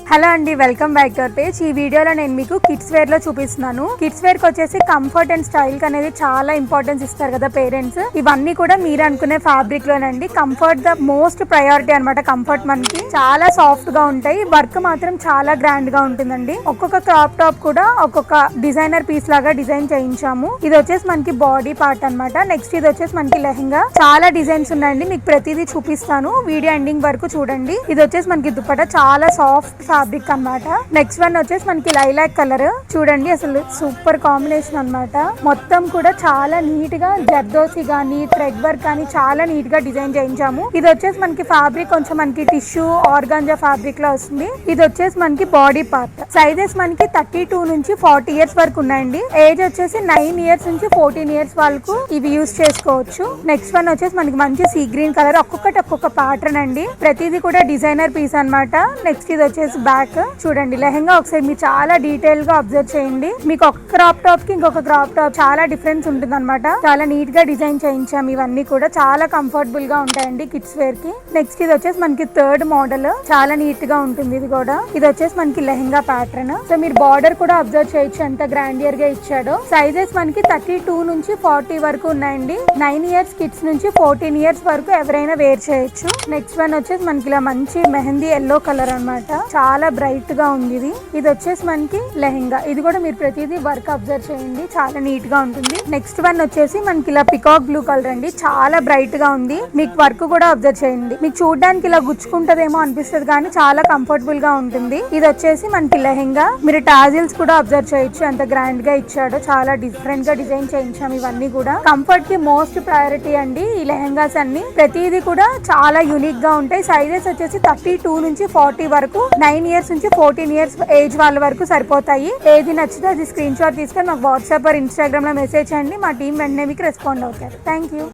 Hello అండి, welcome back to our page. ఈ వీడియోలో నేను మీకు కిడ్స్ వేర్ లో చూపిస్తున్నాను. కిడ్స్ వేర్ కి వచ్చేసి కంఫర్ట్ అండ్ స్టైల్ కి అనేది చాలా ఇంపార్టెన్స్ ఇస్తారు కదా పేరెంట్స్. ఇవన్నీ కూడా మీరు అనుకునే ఫ్యాబ్రిక్ లోనండి. కంఫర్ట్ ద మోస్ట్ ప్రయారిటీ అనమాట. కంఫర్ట్ మనకి చాలా సాఫ్ట్ గా ఉంటాయి, వర్క్ మాత్రం చాలా గ్రాండ్ గా ఉంటుందండి. ఒక్కొక్క క్రాప్ టాప్ కూడా ఒక్కొక్క డిజైనర్ పీస్ లాగా డిజైన్ చేయించాము. ఇది వచ్చేసి మనకి బాడీ పార్ట్ అనమాట. నెక్స్ట్ ఇది వచ్చేసి మనకి లెహంగా. చాలా డిజైన్స్ ఉన్నాయండి, మీకు ప్రతిదీ చూపిస్తాను. వీడియో ఎండింగ్ వరకు చూడండి. ఇది వచ్చేసి మనకి దుపట్టా చాలా సాఫ్ట్ ఫ్యాబ్రిక్ అన్నమాట. నెక్స్ట్ వన్ వచ్చేసి మనకి లైలాక్ కలర్ చూడండి, అసలు సూపర్ కాంబినేషన్ అన్నమాట. మొత్తం కూడా చాలా నీట్ గా జర్దోసి గానీ థ్రెడ్ వర్క్ కానీ చాలా నీట్ గా డిజైన్ చేయించాము. ఇది వచ్చేసి మనకి ఫ్యాబ్రిక్ కొంచెం మనకి టిష్యూ ఆర్గాంజా ఫ్యాబ్రిక్ లో వస్తుంది. ఇది వచ్చేసి మనకి బాడీ పార్ట్. సైజెస్ మనకి 32 నుంచి 40 ఇయర్స్ వరకు ఉన్నాయండి. ఏజ్ వచ్చేసి 9 ఇయర్స్ నుంచి 14 ఇయర్స్ వరకు ఇవి యూజ్ చేసుకోవచ్చు. నెక్స్ట్ వన్ వచ్చేసి మనకి మంచి సీ గ్రీన్ కలర్, ఒక్కొక్కటి ఒక్కొక్క ప్యాటర్న్ అండి. ప్రతిదీ కూడా డిజైనర్ పీస్ అన్నమాట. నెక్స్ట్ ఇది వచ్చేసి బ్యాక్ చూడండి. లెహంగా ఒకసారి మీరు చాలా డీటెయిల్ గా అబ్జర్వ్ చేయండి. మీకు ఒక క్రాప్ టాప్ కి ఇంకొక క్రాప్ టాప్ చాలా డిఫరెన్స్ ఉంటుంది అనమాట. చాలా నీట్ గా డిజైన్ చేయించాం. ఇవన్నీ కూడా చాలా కంఫర్టబుల్ గా ఉంటాయండి కిడ్స్ వేర్ కి. నెక్స్ట్ ఇది వచ్చేసి మనకి థర్డ్ మోడల్, చాలా నీట్ గా ఉంటుంది. ఇది కూడా ఇది వచ్చేసి మనకి లెహంగా ప్యాటర్న్. సో మీరు బార్డర్ కూడా అబ్జర్వ్ చేయొచ్చు ఎంత గ్రాండియర్ గా ఇచ్చాడో. సైజెస్ మనకి 32 నుంచి 40 వరకు ఉన్నాయండి. 9 ఇయర్స్ కిడ్స్ నుంచి 14 ఇయర్స్ వరకు ఎవరైనా వేర్ చేయొచ్చు. నెక్స్ట్ వన్ వచ్చేసి మనకి ఇలా మంచి మెహందీ ఎల్లో కలర్ అన్నమాట. చాలా బ్రైట్ గా ఉంది. ఇది వచ్చేసి మనకి లెహంగా. ఇది కూడా మీరు ప్రతిదీ వర్క్ అబ్జర్వ్ చేయండి, చాలా నీట్ గా ఉంటుంది. నెక్స్ట్ వన్ వచ్చేసి మనకి ఇలా పికాక్ బ్లూ కలర్ అండి, చాలా బ్రైట్ గా ఉంది. మీకు వర్క్ కూడా అబ్జర్వ్ చేయండి. మీకు చూడడానికి ఇలా గుచ్చుకుంటదేమో అనిపిస్తుంది కానీ చాలా కంఫర్టబుల్ గా ఉంటుంది. ఇది వచ్చేసి మనకి లెహంగా. మీరు టాజిల్స్ కూడా అబ్జర్వ్ చేయొచ్చు ఎంత గ్రాండ్ గా ఇచ్చాడో. చాలా డిఫరెంట్ గా డిజైన్ చేయించాం. ఇవన్నీ కూడా కంఫర్ట్ కి మోస్ట్ ప్రయారిటీ అండి ఈ లెహంగాస్ అన్ని. ప్రతిదీ కూడా చాలా యూనిక్ గా ఉంటాయి. సైజెస్ వచ్చేసి 32 నుంచి 40 వరకు, 9 ఇయర్స్ నుంచి 14 ఇయర్స్ ఏజ్ వాళ్ళ వరకు సరిపోతాయి. ఏది నచ్చితే అది స్క్రీన్ షాట్ తీసుకొని మాకు వాట్సాప్ ఆర్ ఇన్స్టాగ్రామ్ లో మెసేజ్ చేయండి. మా టీం వెంటనే మీకు రెస్పాండ్ అవుతారు. Thank you.